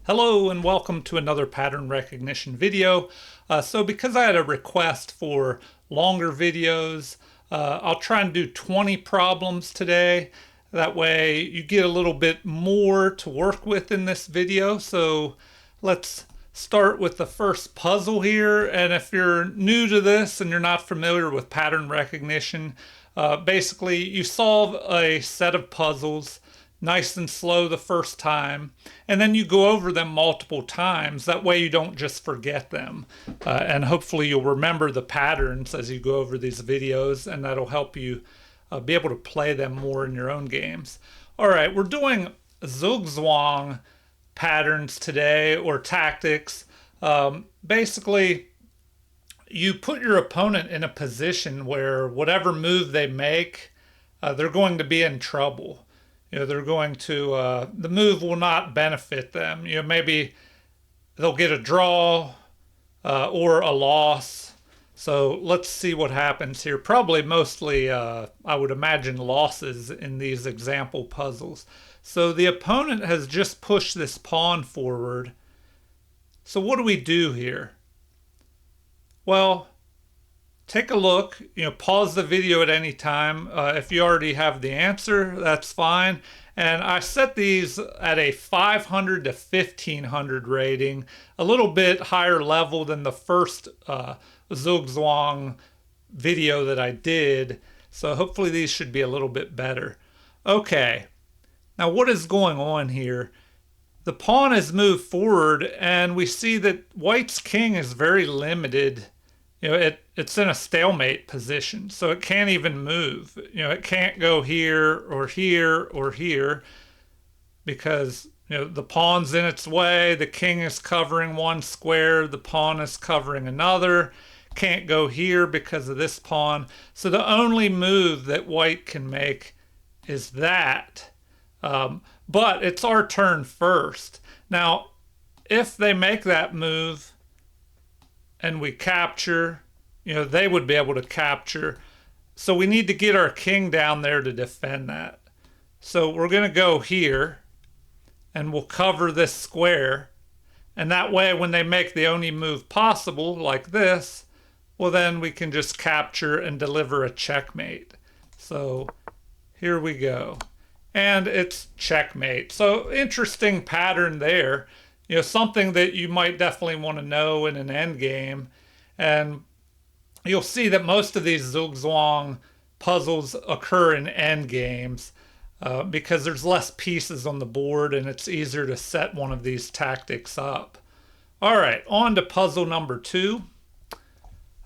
Hello and welcome to another pattern recognition video. So because I had a request for longer videos, I'll try and do 20 problems today. That way you get a little bit more to work with in this video. So let's start with the first puzzle here. And if you're new to this and you're not familiar with pattern recognition, basically you solve a set of puzzles nice and slow the first time, and then you go over them multiple times. That way you don't just forget them. And hopefully you'll remember the patterns as you go over these videos, and that'll help you be able to play them more in your own games. All right, we're doing Zugzwang patterns today, or tactics. Basically, you put your opponent in a position where whatever move they make, they're going to be in trouble. They're going to, the move will not benefit them. Maybe they'll get a draw or a loss. So let's see what happens here. Probably mostly, I would imagine, losses in these example puzzles. So the opponent has just pushed this pawn forward. So what do we do here? Well, take a look, pause the video at any time. If you already have the answer, that's fine. And I set these at a 500 to 1500 rating, a little bit higher level than the first Zugzwang video that I did. So hopefully these should be a little bit better. Okay, now what is going on here? The pawn has moved forward, and we see that White's king is very limited. It's in a stalemate position, so it can't even move. It can't go here or here or here because, the pawn's in its way. The king is covering one square. The pawn is covering another. Can't go here because of this pawn. So the only move that White can make is that. But it's our turn first. Now, if they make that move and we capture, they would be able to capture. So we need to get our king down there to defend that. So we're going to go here and we'll cover this square. And that way, when they make the only move possible, like this, well, then we can just capture and deliver a checkmate. So here we go. And it's checkmate. So interesting pattern there. Something that you might definitely want to know in an end game. And you'll see that most of these Zugzwang puzzles occur in end games because there's less pieces on the board and it's easier to set one of these tactics up. All right, on to puzzle number 2.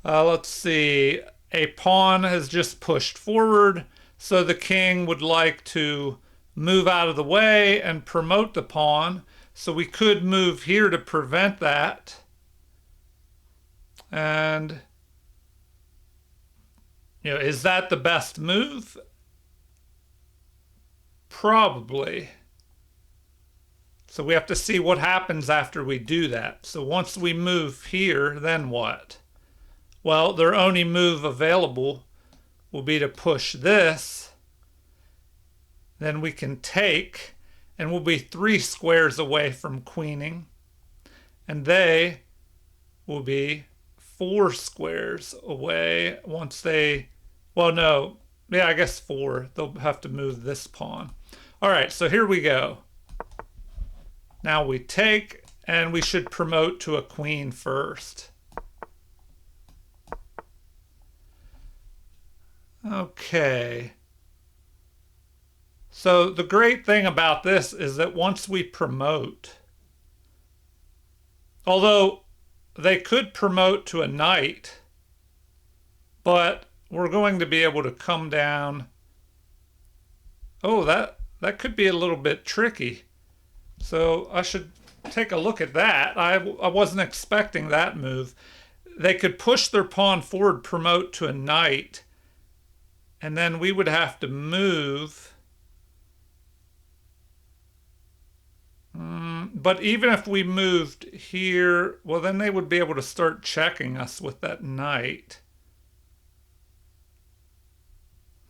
Let's see. A pawn has just pushed forward, so the king would like to move out of the way and promote the pawn. So we could move here to prevent that. And, is that the best move? Probably. So we have to see what happens after we do that. So once we move here, then what? Well, their only move available will be to push this. Then we can take, and we'll be 3 squares away from queening. And they will be 4 squares away once they, well, no, yeah, I guess 4. They'll have to move this pawn. All right, so here we go. Now we take, and we should promote to a queen first. Okay. So the great thing about this is that once we promote, although they could promote to a knight, but we're going to be able to come down. Oh, that could be a little bit tricky. So I should take a look at that. I wasn't expecting that move. They could push their pawn forward, promote to a knight, and then we would have to move. But even if we moved here, well, then they would be able to start checking us with that knight.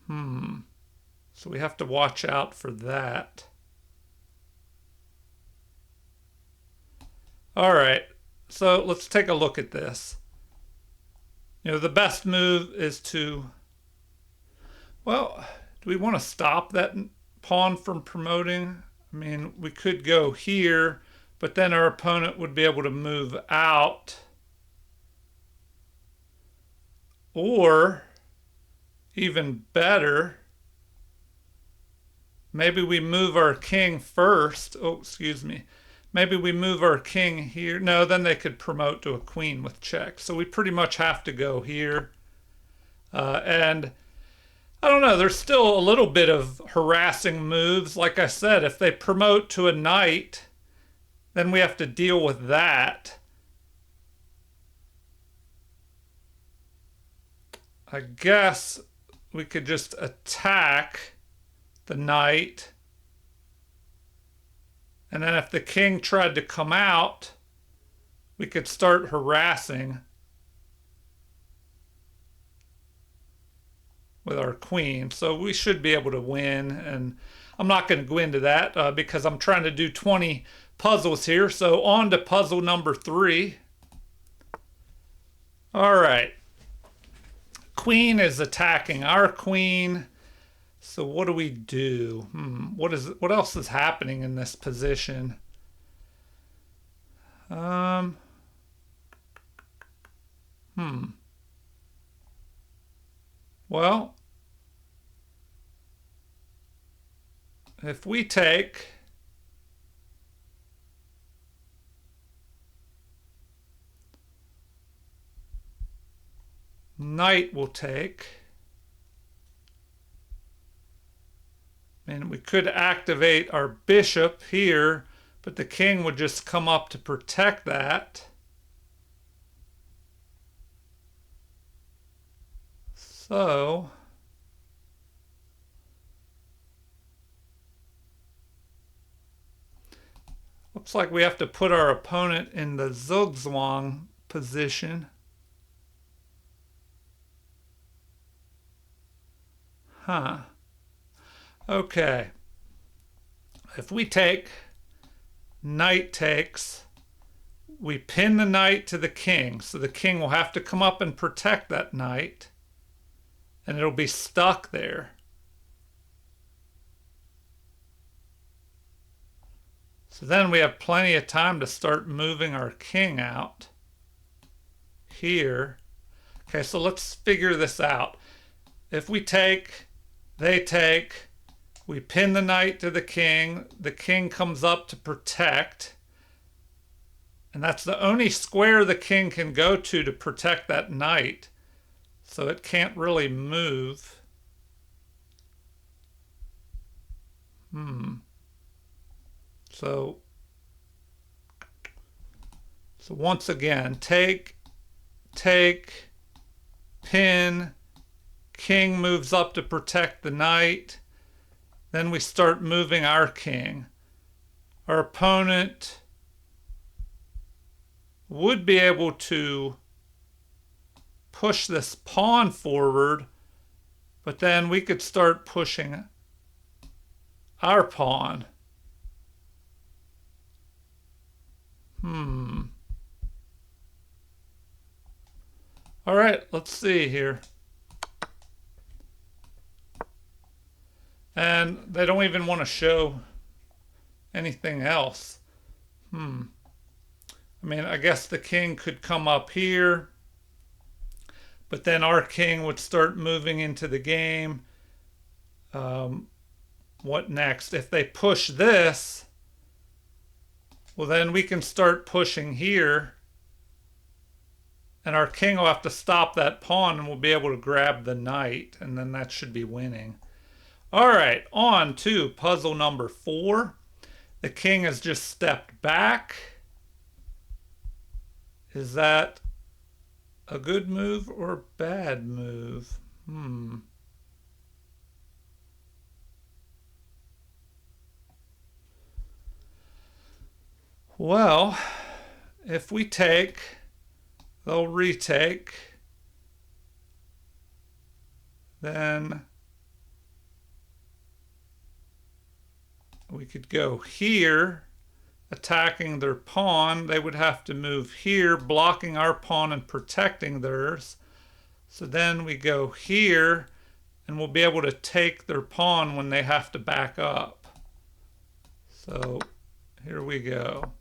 So we have to watch out for that. All right, so let's take a look at this. The best move is to, well, do we want to stop that pawn from promoting? I mean, we could go here, but then our opponent would be able to move out. Or, even better, maybe we move our king first. Oh, excuse me. Maybe we move our king here. No, then they could promote to a queen with check. So we pretty much have to go here. And I don't know, there's still a little bit of harassing moves. Like I said, if they promote to a knight, then we have to deal with that. I guess we could just attack the knight. And then if the king tried to come out, we could start harassing with our queen. So we should be able to win. And I'm not going to go into that because I'm trying to do 20 puzzles here. So on to puzzle number 3. All right. Queen is attacking our queen. So what do we do? What else is happening in this position? Well, if we take knight, will take, and we could activate our bishop here, but the king would just come up to protect that. So looks like we have to put our opponent in the Zugzwang position. Okay. If we take, knight takes, we pin the knight to the king, so the king will have to come up and protect that knight, and it'll be stuck there. So then we have plenty of time to start moving our king out here. Okay, so let's figure this out. If we take, they take, we pin the knight to the king comes up to protect, and that's the only square the king can go to protect that knight, so it can't really move. So once again, take, pin, king moves up to protect the knight. Then we start moving our king. Our opponent would be able to push this pawn forward, but then we could start pushing our pawn. All right, let's see here. And they don't even want to show anything else. I mean, I guess the king could come up here, but then our king would start moving into the game. What next? If they push this, well, then we can start pushing here, and our king will have to stop that pawn, and we'll be able to grab the knight, and then that should be winning. All right, on to puzzle number 4. The king has just stepped back. Is that a good move or a bad move? Well, if we take, they'll retake. Then we could go here. attacking their pawn, they would have to move here, blocking our pawn and protecting theirs. So then we go here, and we'll be able to take their pawn when they have to back up. So here we go.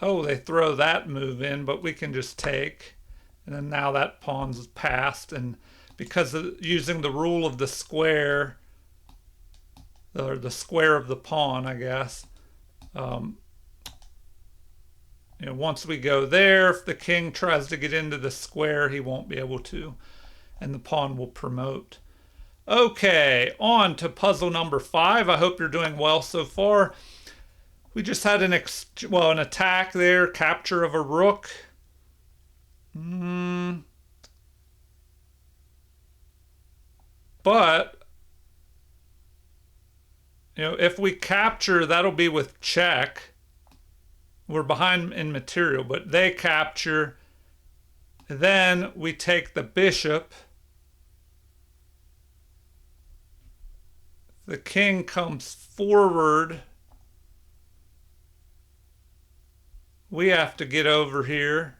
Oh, they throw that move in, but we can just take. And then now that pawn's passed, and because of using the rule of the square, or the square of the pawn, I guess, once we go there, if the king tries to get into the square, he won't be able to, and the pawn will promote. Okay, on to puzzle number 5. I hope you're doing well so far. We just had an attack there, capture of a rook. But if we capture, that'll be with check. We're behind in material, but they capture. Then we take the bishop. The king comes forward. We have to get over here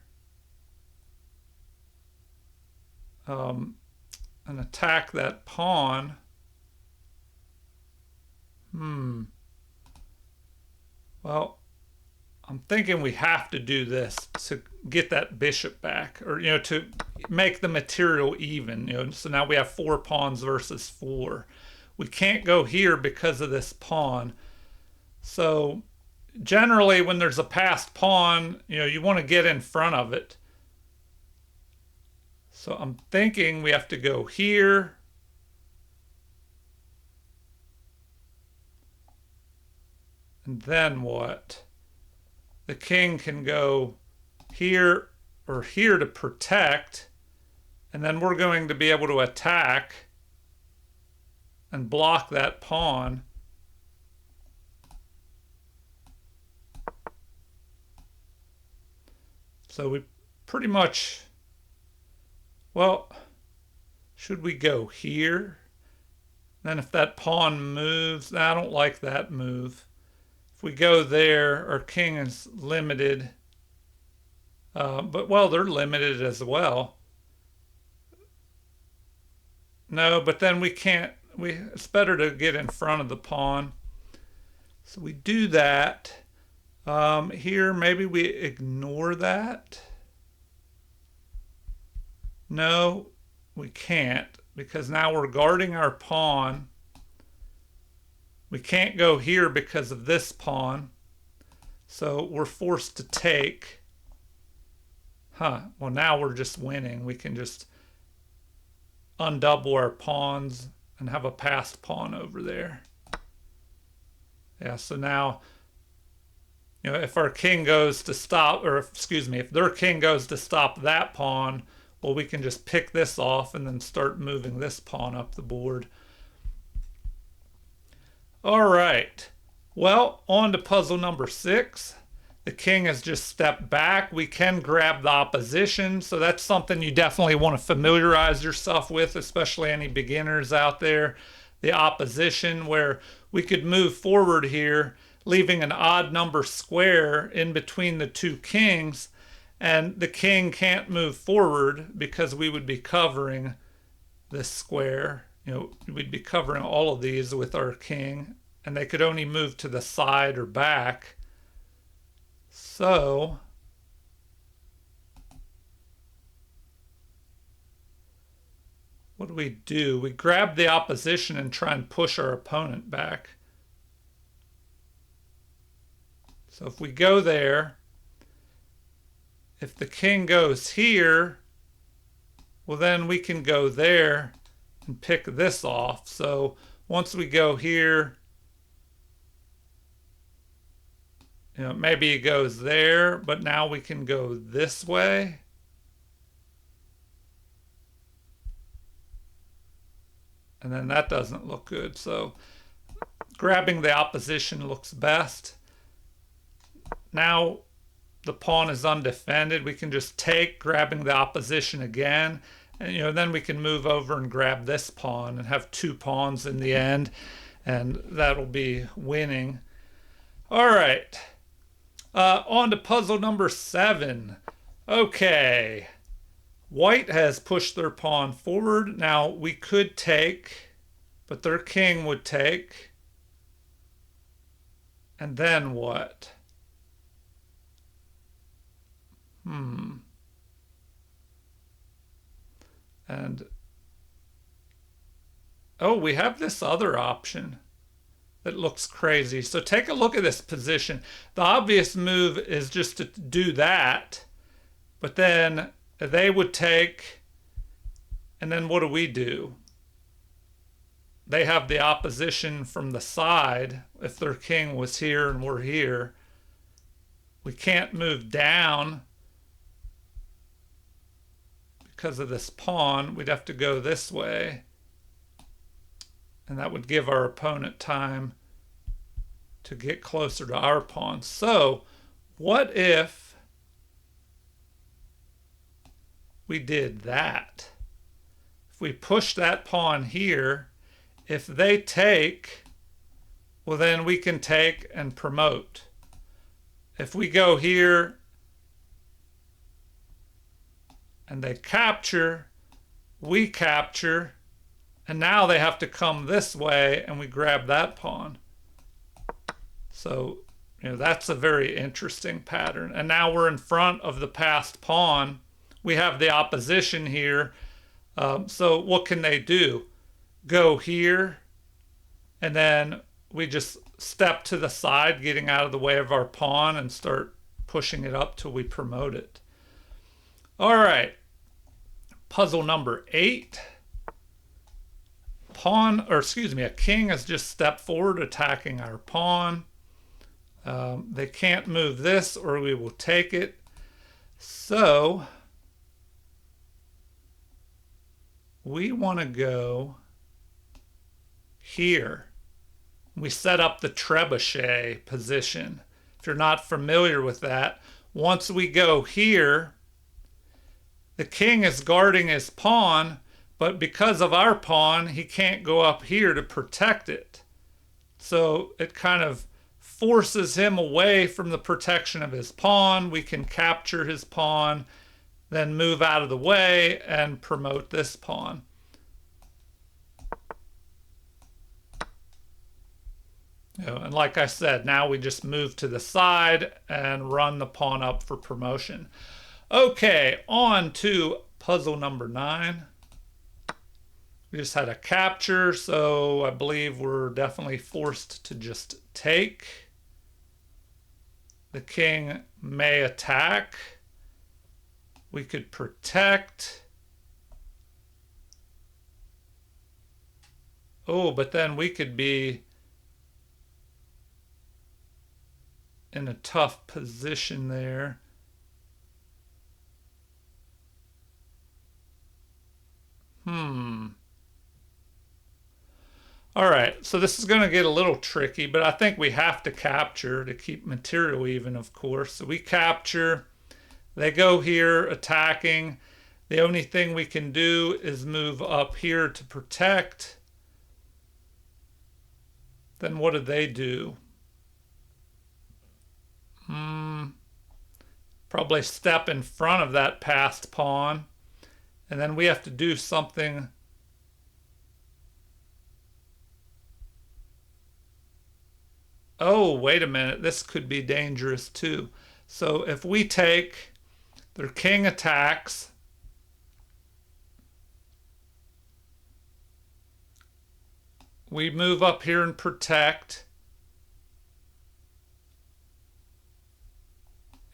and attack that pawn. Well, I'm thinking we have to do this to get that bishop back, or to make the material even. So now we have 4 pawns versus 4. We can't go here because of this pawn. So generally, when there's a passed pawn, you want to get in front of it. So I'm thinking we have to go here. And then what? The king can go here or here to protect, and then we're going to be able to attack and block that pawn. So we pretty much, well, should we go here? Then if that pawn moves, I don't like that move. If we go there, our king is limited. But, well, they're limited as well. No, but then we can't, it's better to get in front of the pawn. So we do that. Here, maybe we ignore that. No, we can't, because now we're guarding our pawn. We can't go here because of this pawn. So we're forced to take. Well, now we're just winning. We can just undouble our pawns and have a passed pawn over there. Yeah, so now, if our king goes to stop, or excuse me, if their king goes to stop that pawn, well, we can just pick this off and then start moving this pawn up the board. All right. Well, on to puzzle number 6. The king has just stepped back. We can grab the opposition, so that's something you definitely want to familiarize yourself with, especially any beginners out there. The opposition, where we could move forward here, leaving an odd number square in between the 2 kings, and the king can't move forward because we would be covering this square. We'd be covering all of these with our king, and they could only move to the side or back. So what do? We grab the opposition and try and push our opponent back. So if we go there, if the king goes here, well, then we can go there and pick this off. So once we go here, maybe it goes there, but now we can go this way. And then that doesn't look good. So grabbing the opposition looks best. Now the pawn is undefended. We can just take, grabbing the opposition again. And then we can move over and grab this pawn and have 2 pawns in the end. and that'll be winning. All right. On to puzzle number 7. Okay. White has pushed their pawn forward. Now we could take, but their king would take. And then what? And oh, we have this other option that looks crazy. So take a look at this position. The obvious move is just to do that, but then they would take, and then what do we do? They have the opposition from the side. If their king was here and we're here, we can't move down because of this pawn. We'd have to go this way, and that would give our opponent time to get closer to our pawn. So what if we did that? If we push that pawn here, if they take, well, then we can take and promote. If we go here and they capture, we capture, and now they have to come this way and we grab that pawn. So, that's a very interesting pattern. And now we're in front of the passed pawn. We have the opposition here. So what can they do? Go here, and then we just step to the side, getting out of the way of our pawn, and start pushing it up till we promote it. All right. Puzzle number 8. A king has just stepped forward attacking our pawn. They can't move this or we will take it. So we want to go here. We set up the trebuchet position. If you're not familiar with that, once we go here, the king is guarding his pawn, but because of our pawn, he can't go up here to protect it. So it kind of forces him away from the protection of his pawn. We can capture his pawn, then move out of the way and promote this pawn. And like I said, now we just move to the side and run the pawn up for promotion. Okay, on to puzzle number 9. We just had a capture, so I believe we're definitely forced to just take. The king may attack. We could protect. Oh, but then we could be in a tough position there. All right, so this is going to get a little tricky, but I think we have to capture to keep material even, of course. So we capture. They go here attacking. The only thing we can do is move up here to protect. Then what did they do? Probably step in front of that passed pawn. And then we have to do something. Oh, wait a minute. This could be dangerous too. So if we take, their king attacks. We move up here and protect.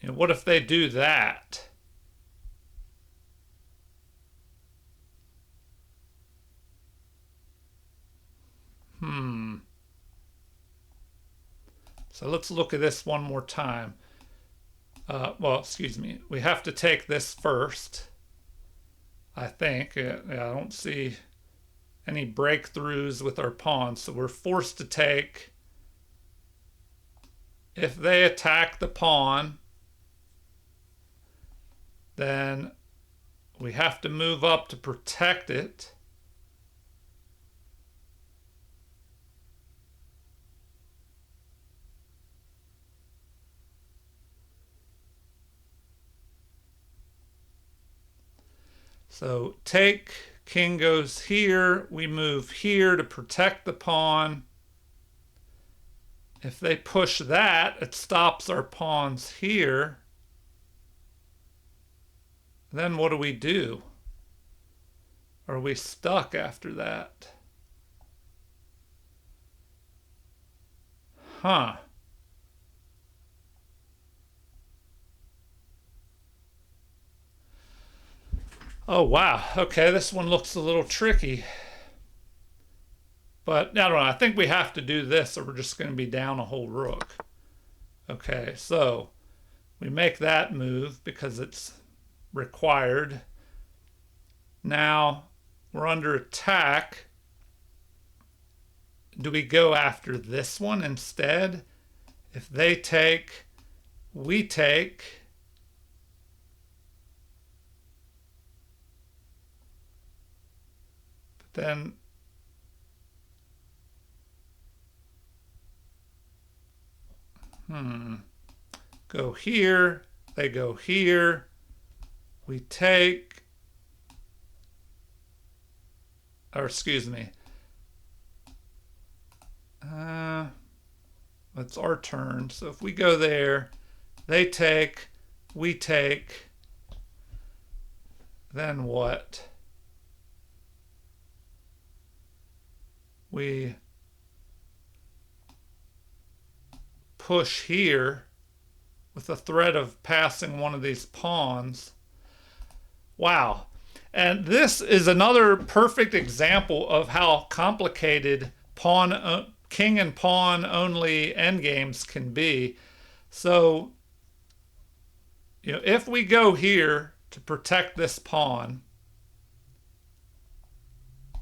What if they do that? So let's look at this one more time. Well, excuse me. We have to take this first, I think. I don't see any breakthroughs with our pawns, so we're forced to take. If they attack the pawn, then we have to move up to protect it. So take, king goes here. We move here to protect the pawn. If they push that, it stops our pawns here. Then what do we do? Are we stuck after that? Huh. Oh, wow. Okay, this one looks a little tricky. But I don't know. I think we have to do this or we're just going to be down a whole rook. Okay, so we make that move because it's required. Now we're under attack. Do we go after this one instead? If they take, we take. But then go here, they go here, we take, or excuse me, it's our turn. So if we go there, they take, we take, then what? We push here with the threat of passing one of these pawns. Wow. And this is another perfect example of how complicated king and pawn only endgames can be. So, if we go here to protect this pawn,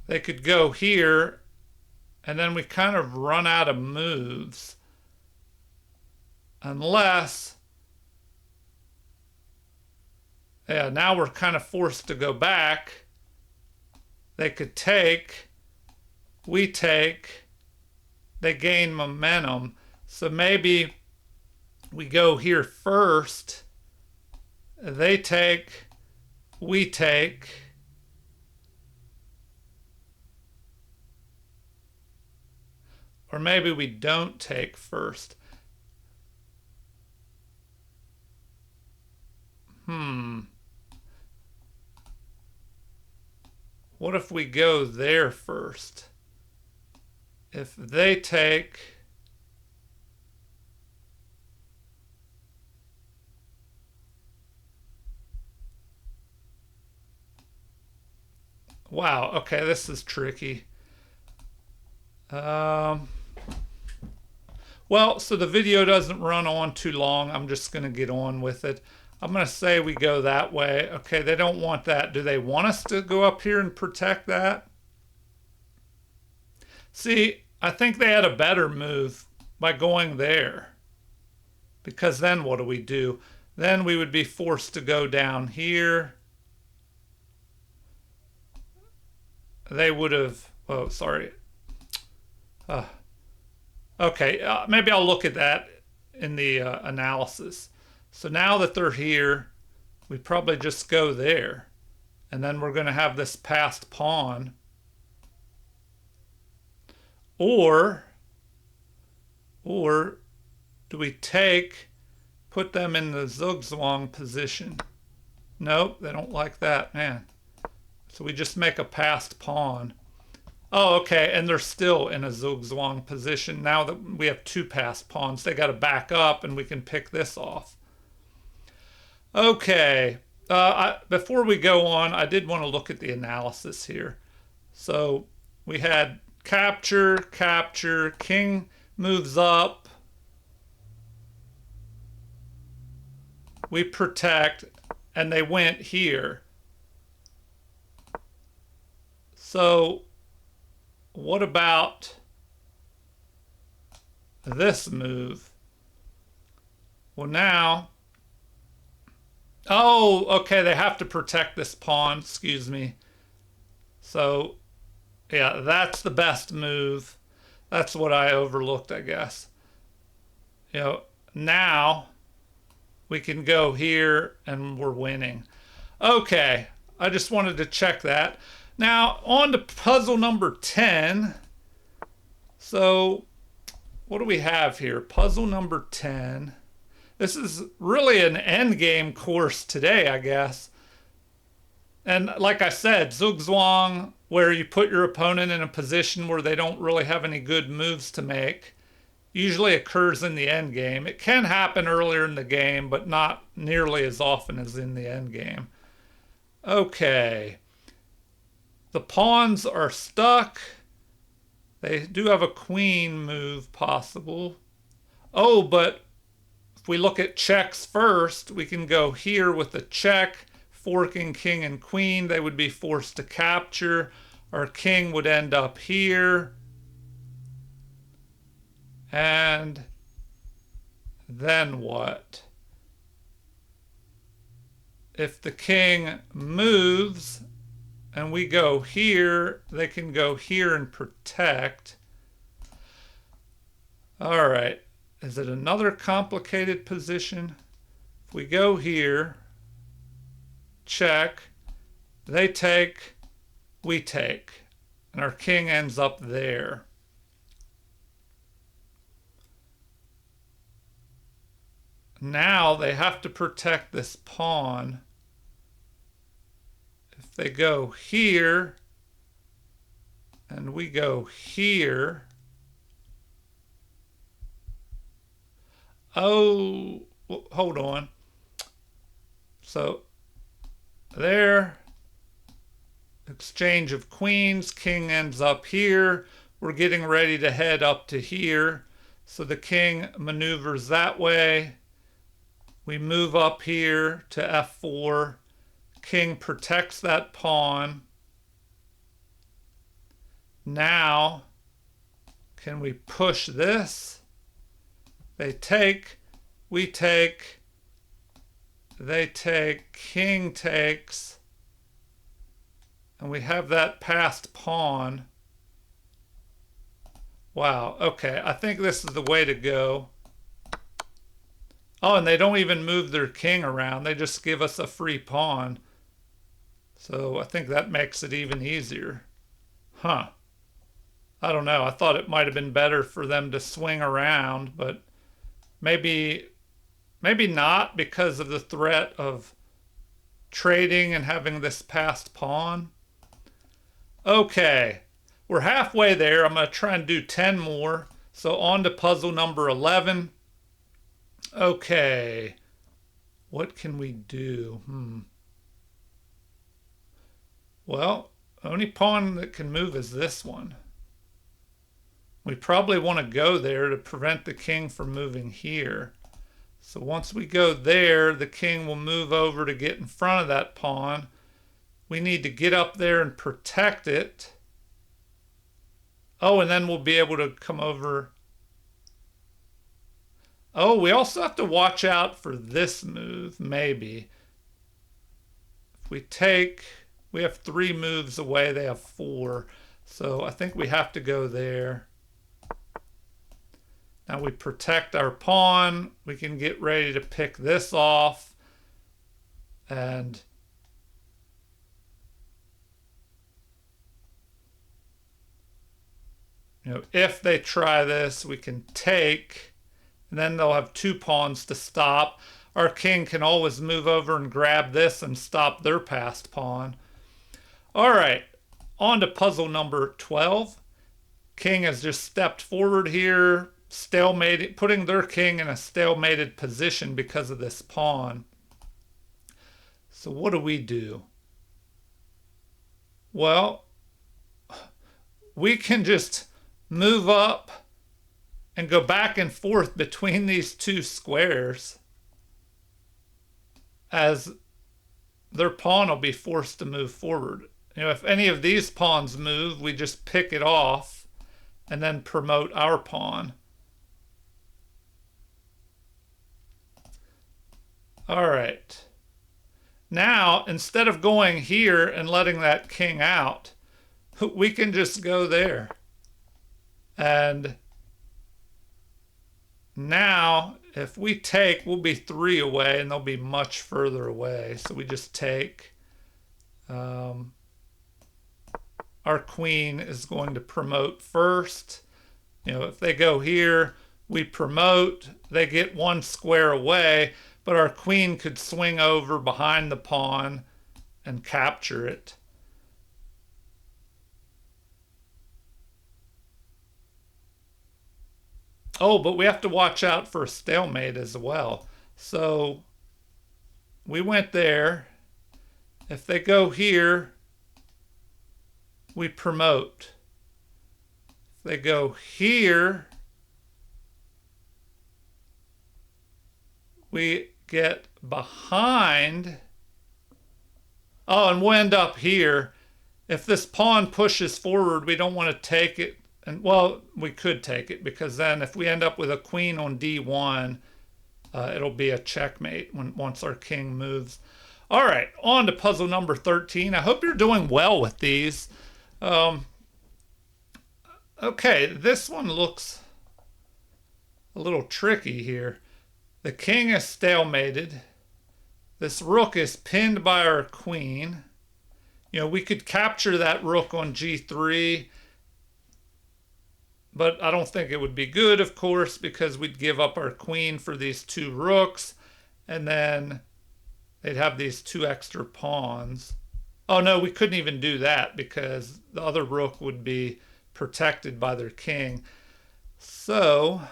they could go here, and then we kind of run out of moves. Unless, now we're kind of forced to go back. They could take, we take, they gain momentum. So maybe we go here first, they take, we take, or maybe we don't take first. What if we go there first? If they take, wow, okay, this is tricky. Well, so the video doesn't run on too long. I'm just going to get on with it. I'm going to say we go that way. Okay, they don't want that. Do they want us to go up here and protect that? See, I think they had a better move by going there. Because then what do we do? Then we would be forced to go down here. They would have, oh, sorry. Okay, maybe I'll look at that in the analysis. So now that they're here, we probably just go there. And then we're going to have this passed pawn. Or do we take, put them in the Zugzwang position? Nope, they don't like that, man. So we just make a passed pawn. Oh, okay, and they're still in a Zugzwang position. Now that we have two passed pawns, they got to back up and we can pick this off. Okay, before we go on, I did want to look at the analysis here. So we had capture, capture, king moves up. We protect, and they went here. So what about this move? Well, now, oh, okay, they have to protect this pawn, excuse me. So, yeah, that's the best move. That's what I overlooked, I guess. Now we can go here and we're winning. Okay, I just wanted to check that. Now, on to puzzle number 10. So, what do we have here? Puzzle number 10. This is really an endgame course today, I guess. And like I said, Zugzwang, where you put your opponent in a position where they don't really have any good moves to make, usually occurs in the end game. It can happen earlier in the game, but not nearly as often as in the end game. Okay. The pawns are stuck. They do have a queen move possible. Oh, but if we look at checks first, we can go here with the check, forking king and queen. They would be forced to capture. Our king would end up here. And then what? If the king moves and we go here, they can go here and protect. All right. Is it another complicated position? If we go here, check, they take, we take, and our king ends up there. Now they have to protect this pawn. If they go here and we go here, oh, hold on. So there, exchange of queens, king ends up here. We're getting ready to head up to here. So the king maneuvers that way. We move up here to f4. King protects that pawn. Now, can we push this? They take, we take, they take, king takes, and we have that passed pawn. Wow, okay, I think this is the way to go. Oh, and they don't even move their king around. They just give us a free pawn. So I think that makes it even easier. Huh. I don't know. I thought it might have been better for them to swing around, but maybe not because of the threat of trading and having this passed pawn. Okay. We're halfway there. I'm going to try and do 10 more. So on to puzzle number 11. Okay, what can we do? Well, only pawn that can move is this one. We probably want to go there to prevent the king from moving here. So once we go there, the king will move over to get in front of that pawn. We need to get up there and protect it. Oh, and then we'll be able to come over. Oh, we also have to watch out for this move, maybe. If we take, we have 3 moves away, they have 4. So I think we have to go there. Now we protect our pawn. We can get ready to pick this off. And if they try this, we can take. And then they'll have 2 pawns to stop. Our king can always move over and grab this and stop their passed pawn. All right, on to puzzle number 12. King has just stepped forward here, stalemated, putting their king in a stalemated position because of this pawn. So what do we do? Well, we can just move up and go back and forth between these 2 squares, as their pawn will be forced to move forward. If any of these pawns move, we just pick it off and then promote our pawn. All right. Now, instead of going here and letting that king out, we can just go there. And now, if we take, we'll be 3 away, and they'll be much further away. So we just take, Um, our queen is going to promote first. If they go here, we promote, they get one square away, but our queen could swing over behind the pawn and capture it. Oh, but we have to watch out for a stalemate as well. So we went there. If they go here, we promote. If they go here, we get behind. Oh, and we'll end up here. If this pawn pushes forward, we don't want to take it. And well, we could take it because then if we end up with a queen on d1, it'll be a checkmate once our king moves. All right, on to puzzle number 13. I hope you're doing well with these. Okay, this one looks a little tricky here. The king is stalemated. This rook is pinned by our queen. We could capture that rook on g3, but I don't think it would be good, of course, because we'd give up our queen for these two rooks, and then they'd have these two extra pawns. Oh no, we couldn't even do that because the other rook would be protected by their king. So,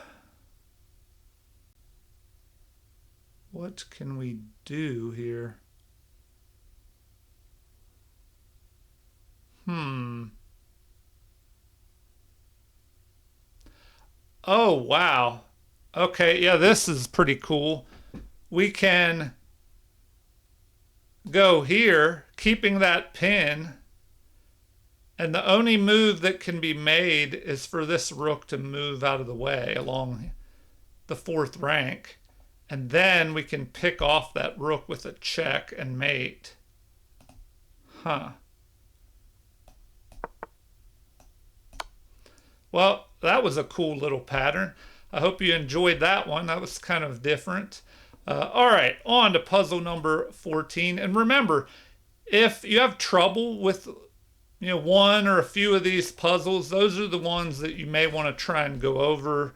what can we do here? Oh, wow. Okay, yeah, this is pretty cool. We can go here, keeping that pin, and the only move that can be made is for this rook to move out of the way along the fourth rank. And then we can pick off that rook with a check and mate. Huh. Well, that was a cool little pattern. I hope you enjoyed that one. That was kind of different. All right, on to puzzle number 14. And remember, if you have trouble with one or a few of these puzzles, those are the ones that you may want to try and go over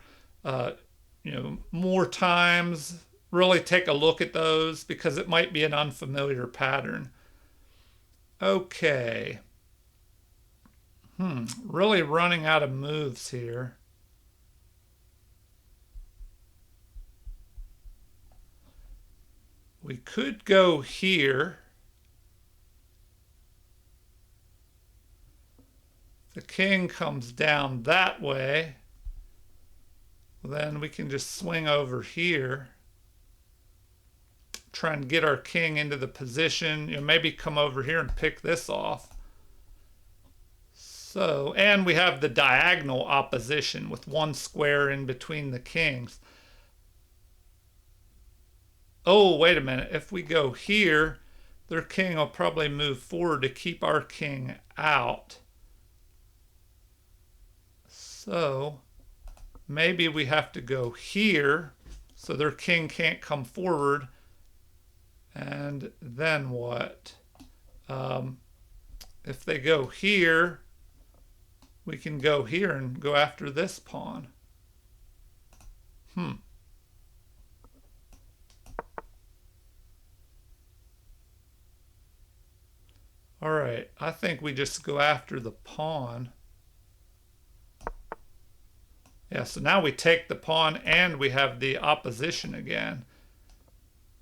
more times. Really take a look at those because it might be an unfamiliar pattern. Okay. Really running out of moves here. We could go here. The king comes down that way. Then we can just swing over here. Try and get our king into the position. Maybe come over here and pick this off. So, and we have the diagonal opposition with one square in between the kings. Oh, wait a minute. If we go here, their king will probably move forward to keep our king out. So, maybe we have to go here so their king can't come forward. And then what? If they go here, we can go here and go after this pawn. All right, I think we just go after the pawn. Yeah, so now we take the pawn and we have the opposition again.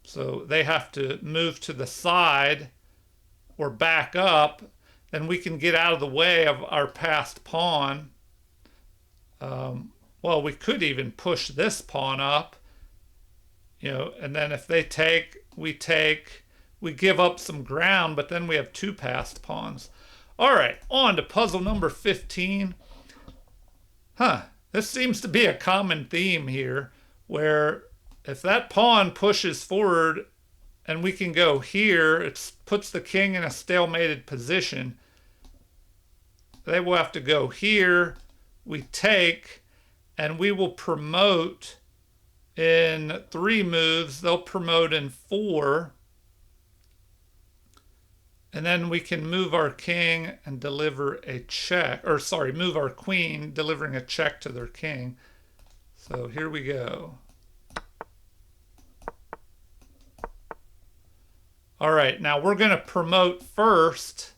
So they have to move to the side or back up. Then we can get out of the way of our passed pawn. Well, we could even push this pawn up, and then if they take, we give up some ground, but then we have two passed pawns. All right, on to puzzle number 15. This seems to be a common theme here, where if that pawn pushes forward and we can go here, it puts the king in a stalemated position. They will have to go here, we take, and we will promote in 3 moves. They'll promote in 4. And then we can move our king and deliver a check, or sorry, move our queen, delivering a check to their king. So here we go. All right, now we're going to promote first.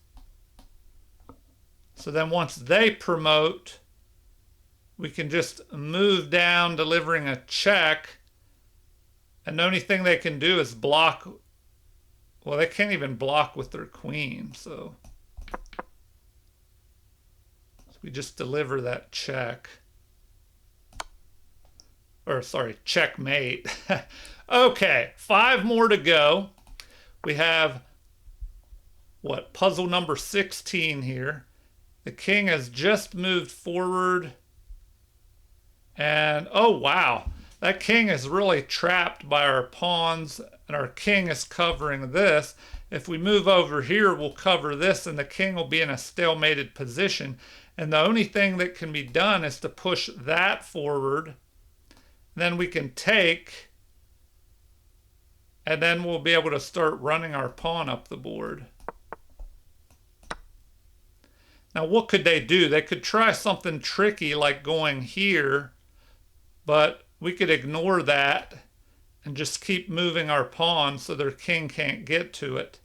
So then once they promote, we can just move down, delivering a check. And the only thing they can do is block. Well, they can't even block with their queen. So we just deliver that check. Or sorry, checkmate. Okay, 5 more to go. We have, what, puzzle number 16 here. The king has just moved forward. And, oh, wow. That king is really trapped by our pawns, and our king is covering this. If we move over here, we'll cover this, and the king will be in a stalemated position. And the only thing that can be done is to push that forward. Then we can take, and then we'll be able to start running our pawn up the board. Now, what could they do? They could try something tricky like going here, but we could ignore that and just keep moving our pawn so their king can't get to it.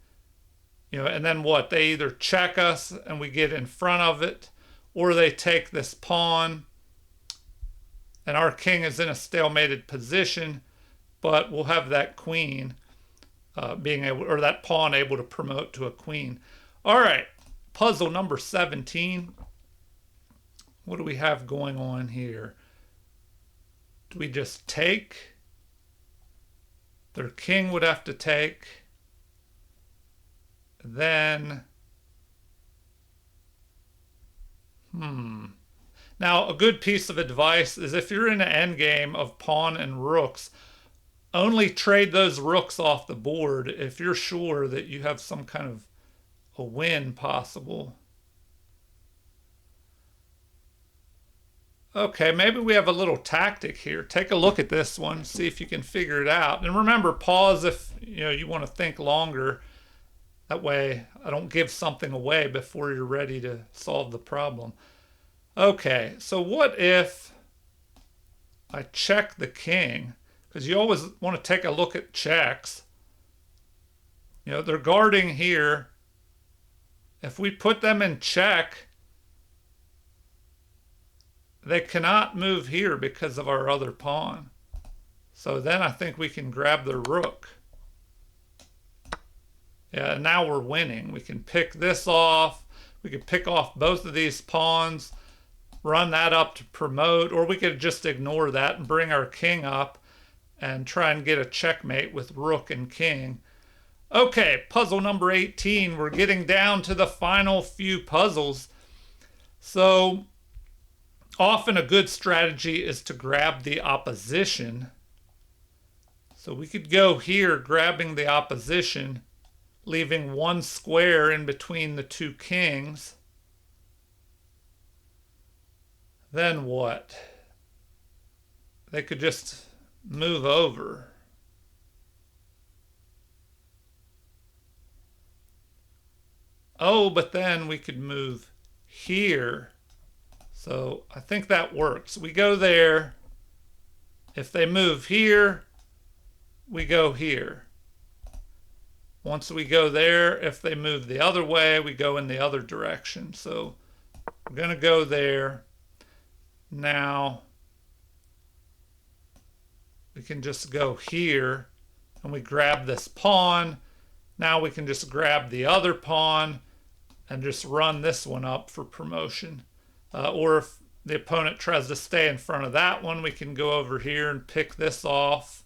You know, and then what? They either check us and we get in front of it, or they take this pawn and our king is in a stalemated position, but we'll have that queen being able, or that pawn able to promote to a queen. All right, puzzle number 17. What do we have going on here? Do we just take? Their king would have to take. Then, Now, a good piece of advice is if you're in an endgame of pawn and rooks, only trade those rooks off the board if you're sure that you have some kind of a win possible. Okay, maybe we have a little tactic here. Take a look at this one, see if you can figure it out. And remember, pause if you want to think longer. That way I don't give something away before you're ready to solve the problem. Okay, so what if I check the king? Because you always want to take a look at checks. They're guarding here. If we put them in check, they cannot move here because of our other pawn. So then I think we can grab their rook. Yeah, now we're winning. We can pick this off. We could pick off both of these pawns, run that up to promote, or we could just ignore that and bring our king up and try and get a checkmate with rook and king. Okay, puzzle number 18. We're getting down to the final few puzzles. So often a good strategy is to grab the opposition. So we could go here grabbing the opposition, leaving one square in between the two kings. Then what? They could just move over. Oh, but then we could move here. So I think that works. We go there. If they move here, we go here. Once we go there, if they move the other way, we go in the other direction. So we're going to go there. Now we can just go here and we grab this pawn. Now we can just grab the other pawn and just run this one up for promotion. Or if the opponent tries to stay in front of that one, we can go over here and pick this off.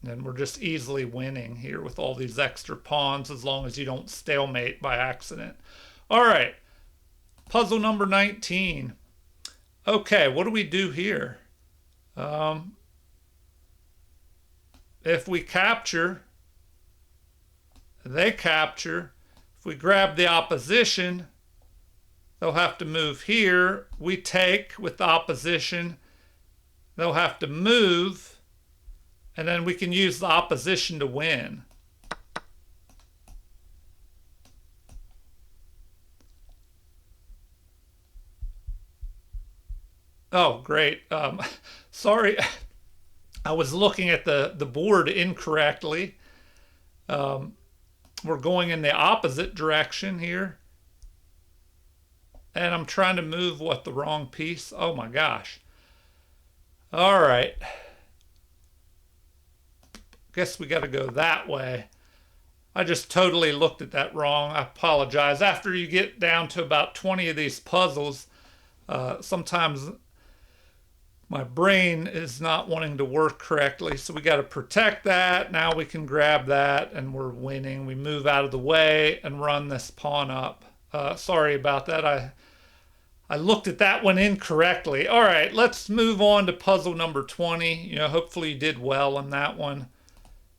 And we're just easily winning here with all these extra pawns as long as you don't stalemate by accident. All right, puzzle number 19. Okay, what do we do here? If we capture, they capture. If we grab the opposition, they'll have to move here. We take with the opposition. They'll have to move. And then we can use the opposition to win. Oh, great. Sorry, I was looking at the board incorrectly. Um, we're going in the opposite direction here. And I'm trying to move what, the wrong piece? Oh my gosh. All right. Guess we got to go that way. I just totally looked at that wrong. I apologize. After you get down to about 20 of these puzzles, sometimes my brain is not wanting to work correctly. So we got to protect that. Now we can grab that and we're winning. We move out of the way and run this pawn up. Sorry about that. I looked at that one incorrectly. All right, let's move on to puzzle number 20. Hopefully you did well on that one.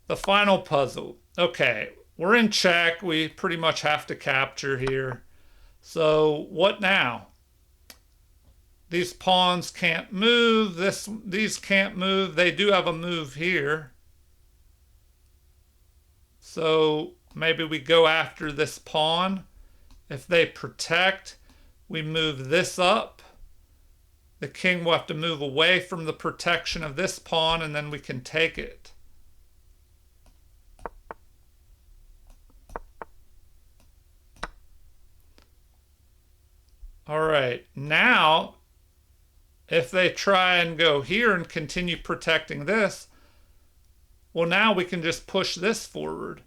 The final puzzle. Okay, we're in check. We pretty much have to capture here. So what now? These pawns can't move. These can't move. They do have a move here. So maybe we go after this pawn. If they protect, we move this up. The king will have to move away from the protection of this pawn, and then we can take it. All right, now if they try and go here and continue protecting this, well, now we can just push this forward.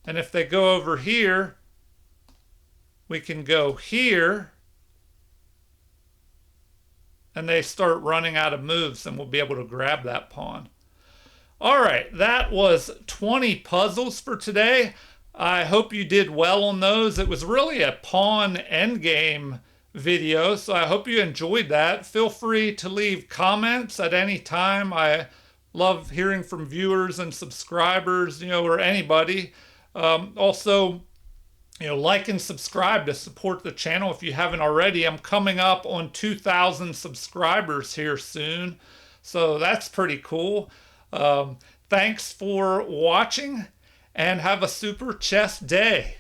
And if they go over here, we can go here, and they start running out of moves, and we'll be able to grab that pawn. All right, that was 20 puzzles for today. I hope you did well on those. It was really a pawn endgame video, so I hope you enjoyed that. Feel free to leave comments at any time. I love hearing from viewers and subscribers, or anybody. Also, like and subscribe to support the channel if you haven't already. I'm coming up on 2,000 subscribers here soon, so that's pretty cool. Thanks for watching, and have a super chess day.